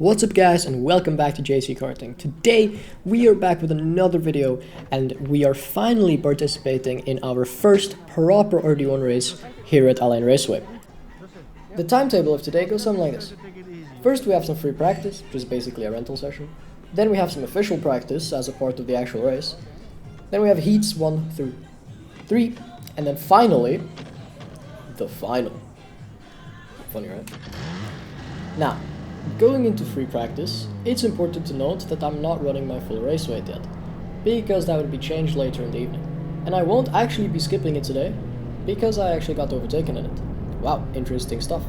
What's up guys, and welcome back to JC Karting. Today we are back with another video and we are finally participating in our first proper RD1 race here at Alliance Raceway. The timetable of today goes something like this. First we have some free practice, which is basically a rental session. Then we have some official practice as a part of the actual race. Then we have heats 1 through 3. And then finally, the final. Funny, right? Now, going into free practice, it's important to note that I'm not running my full race weight yet, because that would be changed later in the evening. And I won't actually be skipping it today, because I actually got overtaken in it. Wow, interesting stuff.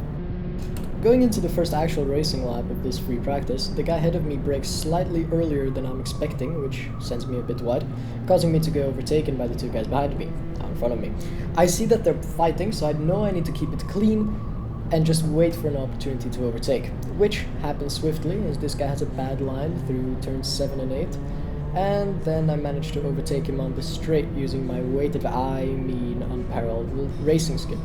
Going into the first actual racing lap of this free practice, the guy ahead of me brakes slightly earlier than I'm expecting, which sends me a bit wide, causing me to get overtaken by the two guys behind me, now in front of me. I see that they're fighting, so I know I need to keep it clean and just wait for an opportunity to overtake, which happens swiftly as this guy has a bad line through turns 7 and 8, and then I managed to overtake him on the straight using my weighted, unparalleled racing skill.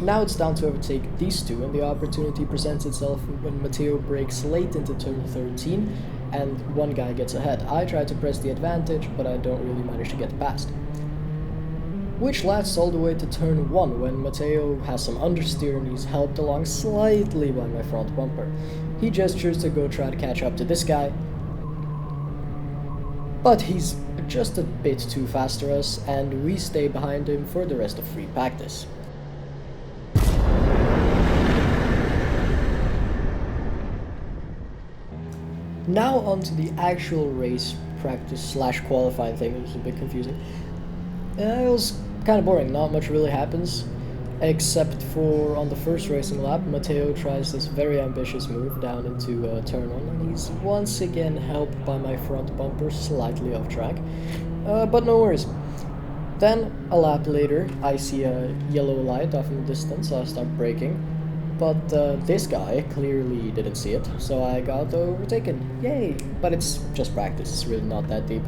Now it's down to overtake these two, and the opportunity presents itself when Matteo brakes late into turn 13 and one guy gets ahead. I try to press the advantage, but I don't really manage to get past, which lasts all the way to turn 1 when Matteo has some understeer and he's helped along slightly by my front bumper. He gestures to go try to catch up to this guy, but he's just a bit too fast for us and we stay behind him for the rest of free practice. Now onto the actual race practice / qualifying thing. It was a bit confusing. It was kind of boring, not much really happens, except for on the first racing lap, Matteo tries this very ambitious move down into turn 1, and he's once again helped by my front bumper slightly off track, but no worries. Then, a lap later, I see a yellow light off in the distance, so I start braking, but this guy clearly didn't see it, so I got overtaken, yay! But it's just practice, it's really not that deep,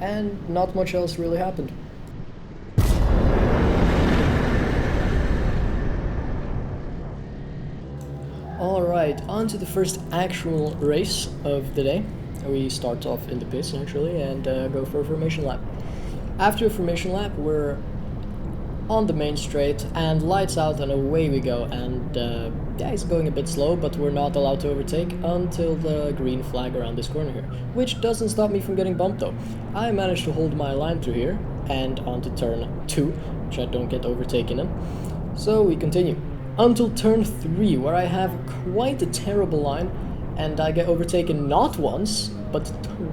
and not much else really happened. Alright, on to the first actual race of the day. We start off in the pits actually and go for a formation lap. After a formation lap we're on the main straight and lights out and away we go, and yeah, it's going a bit slow, but we're not allowed to overtake until the green flag around this corner here, which doesn't stop me from getting bumped though. I managed to hold my line through here and onto turn 2, which I don't get overtaken in. So we continue until turn 3, where I have quite a terrible line and I get overtaken not once but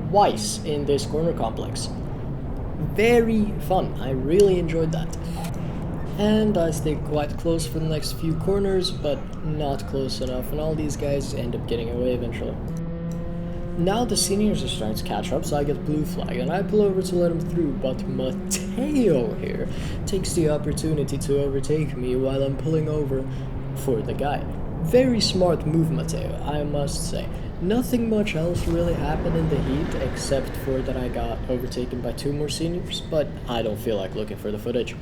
twice in this corner complex. Very fun, I really enjoyed that. And I stay quite close for the next few corners, but not close enough, and all these guys end up getting away eventually. Now the seniors are starting to catch up, so I get blue flag, and I pull over to let him through, but Matteo here takes the opportunity to overtake me while I'm pulling over for the guy. Very smart move, Matteo, I must say. Nothing much else really happened in the heat, except for that I got overtaken by 2 more seniors, but I don't feel like looking for the footage.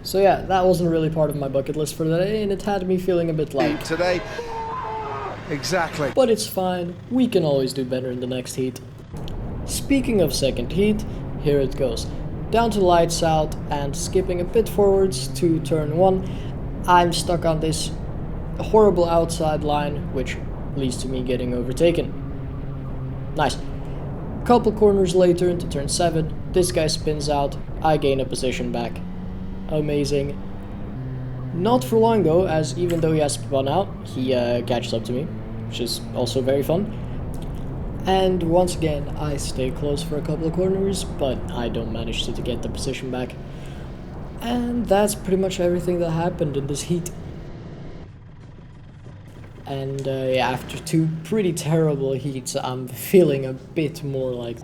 So yeah, that wasn't really part of my bucket list for the day, and it had me feeling a bit light. Today, exactly. But it's fine, we can always do better in the next heat. Speaking of second heat, here it goes. Down to lights out and skipping a bit forwards to turn 1, I'm stuck on this horrible outside line, which leads to me getting overtaken. Nice. Couple corners later into turn 7, this guy spins out, I gain a position back. Amazing. Not for long though, as even though he has spun out, he catches up to me, which is also very fun. And once again, I stay close for a couple of corners, but I don't manage to get the position back. And that's pretty much everything that happened in this heat. And yeah, after 2 pretty terrible heats, I'm feeling a bit more like...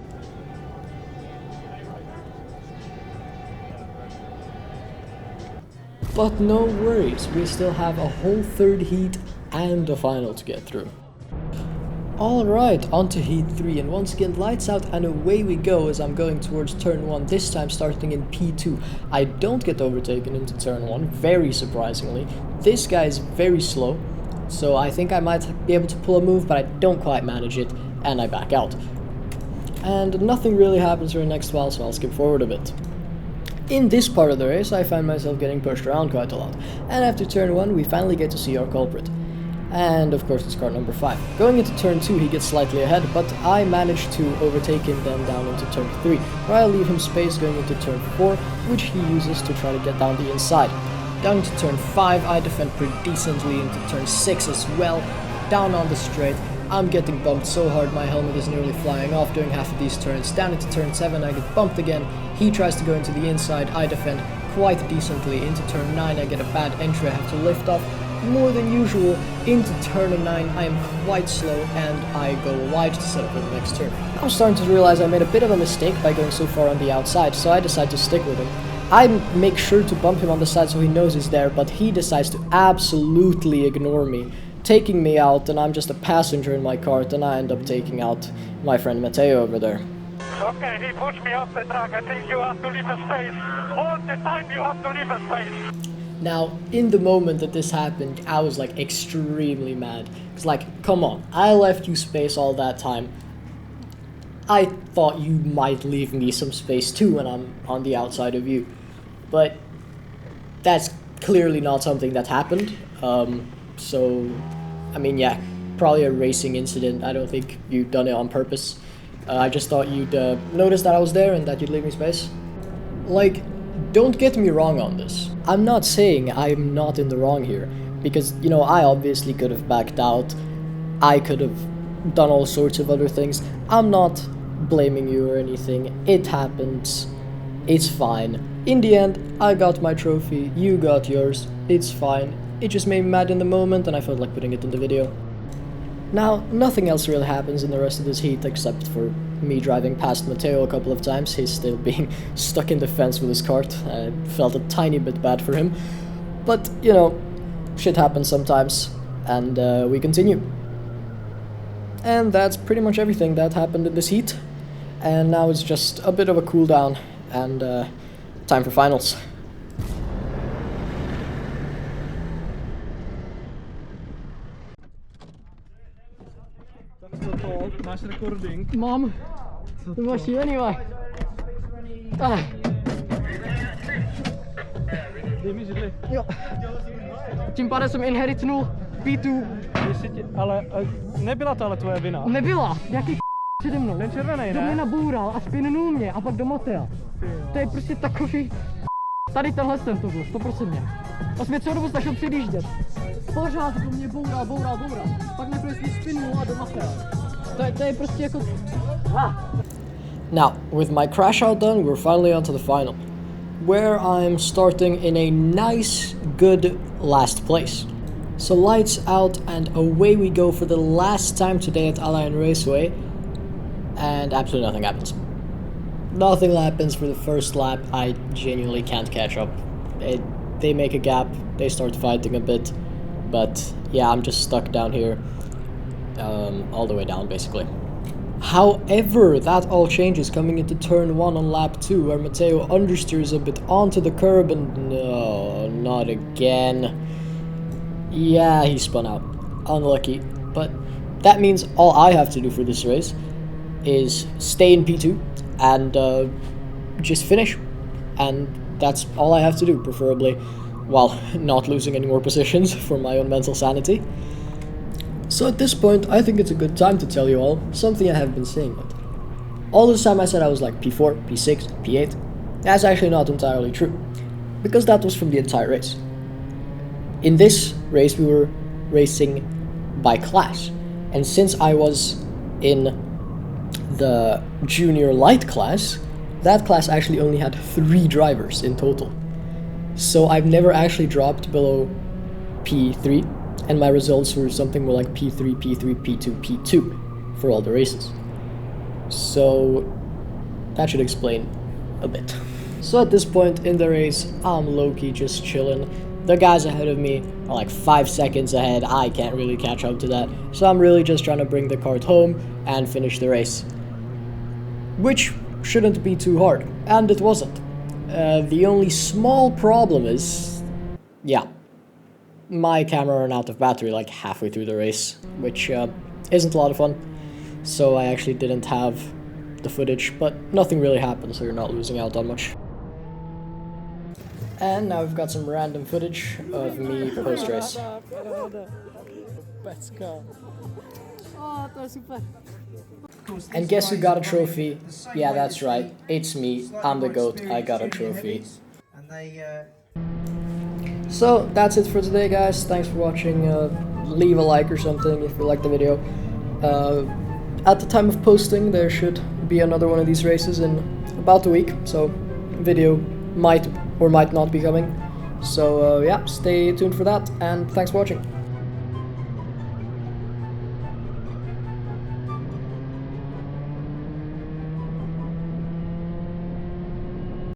But no worries, we still have a whole 3rd heat and a final to get through. Alright, on to heat 3, and once again lights out and away we go as I'm going towards turn 1, this time starting in P2. I don't get overtaken into turn 1, very surprisingly. This guy is very slow, So I think I might be able to pull a move, but I don't quite manage it, and I back out. And nothing really happens for the next while, so I'll skip forward a bit. In this part of the race, I find myself getting pushed around quite a lot, and after turn 1 we finally get to see our culprit. And of course it's car number 5. Going into turn 2 he gets slightly ahead, but I manage to overtake him then down into turn 3, where I leave him space going into turn 4, which he uses to try to get down the inside. Down into turn 5 I defend pretty decently, into turn 6 as well, down on the straight. I'm getting bumped so hard my helmet is nearly flying off during half of these turns. Down into turn 7 I get bumped again, he tries to go into the inside, I defend quite decently. Into turn 9 I get a bad entry, I have to lift off more than usual. Into turn 9 I am quite slow and I go wide to set up for the next turn. I'm starting to realize I made a bit of a mistake by going so far on the outside, so I decide to stick with him. I make sure to bump him on the side so he knows he's there, but he decides to absolutely ignore me, taking me out, and I'm just a passenger in my cart, and I end up taking out my friend Matteo over there. Okay, he pushed me off the track. I think you have to leave a space. All the time you have to leave a space. Now, in the moment that this happened, I was like extremely mad. It's like, come on, I left you space all that time. I thought you might leave me some space too when I'm on the outside of you. But that's clearly not something that happened. So, I mean, yeah, probably a racing incident. I don't think you've done it on purpose. I just thought you'd notice that I was there and that you'd leave me space. Like, don't get me wrong on this. I'm not saying I'm not in the wrong here, because, you know, I obviously could have backed out. I could have done all sorts of other things. I'm not blaming you or anything. It happens. It's fine. In the end, I got my trophy, you got yours. It's fine. It just made me mad in the moment and I felt like putting it in the video. Now, nothing else really happens in the rest of this heat except for me driving past Matteo a couple of times. He's still being stuck in the fence with his cart. I felt a tiny bit bad for him. But, you know, shit happens sometimes, and we continue. And that's pretty much everything that happened in this heat. And now it's just a bit of a cool down, and time for finals. Máš recording? Mám. To bylo šílený, Dej mi židli. Jo. Tím pádem jsem inheritnul P2. Ale nebyla to ale tvoje vina. Nebyla. Jaký přede mnou. Ten červený, To mě ne? naboural a spinul mě a pak do motel. To je prostě takový... Tady tenhle to byl, 100%. A jsme celou dobu snažil předjíždět. Pořád to mě boural. Pak nakonec mě spinul a do motel. To je prostě jako... Now, with my crash out done, we're finally onto the final, where I'm starting in a nice, good last place. So lights out and away we go for the last time today at Alliance Raceway, and absolutely nothing happens. Nothing happens for the first lap. I genuinely can't catch up. They make a gap, they start fighting a bit, but yeah, I'm just stuck down here, all the way down basically. However, that all changes coming into turn 1 on lap 2, where Matteo understeers a bit onto the curb, and no, not again. Yeah, he spun out. Unlucky. But that means all I have to do for this race is stay in P2 and just finish. And that's all I have to do, preferably while not losing any more positions for my own mental sanity. So at this point, I think it's a good time to tell you all something I have been saying. But all this time I said I was like P4, P6, P8. That's actually not entirely true, because that was from the entire race. In this race, we were racing by class, and since I was in the junior light class, that class actually only had 3 drivers in total. So I've never actually dropped below P3. And my results were something more like P3, P3, P2, P2 for all the races. So that should explain a bit. So at this point in the race, I'm low-key just chilling. The guys ahead of me are like 5 seconds ahead. I can't really catch up to that. So I'm really just trying to bring the kart home and finish the race, which shouldn't be too hard, and it wasn't. The only small problem is, yeah, my camera ran out of battery like halfway through the race, which isn't a lot of fun. So I actually didn't have the footage, but nothing really happened, so you're not losing out on much. And now we've got some random footage of me post-race. And guess who got a trophy? Yeah, that's right. It's me. I'm the GOAT. I got a trophy. So that's it for today, guys. Thanks for watching. Leave a like or something if you liked the video. At the time of posting, there should be another one of these races in about a week, so video might or might not be coming. So yeah, stay tuned for that, and thanks for watching.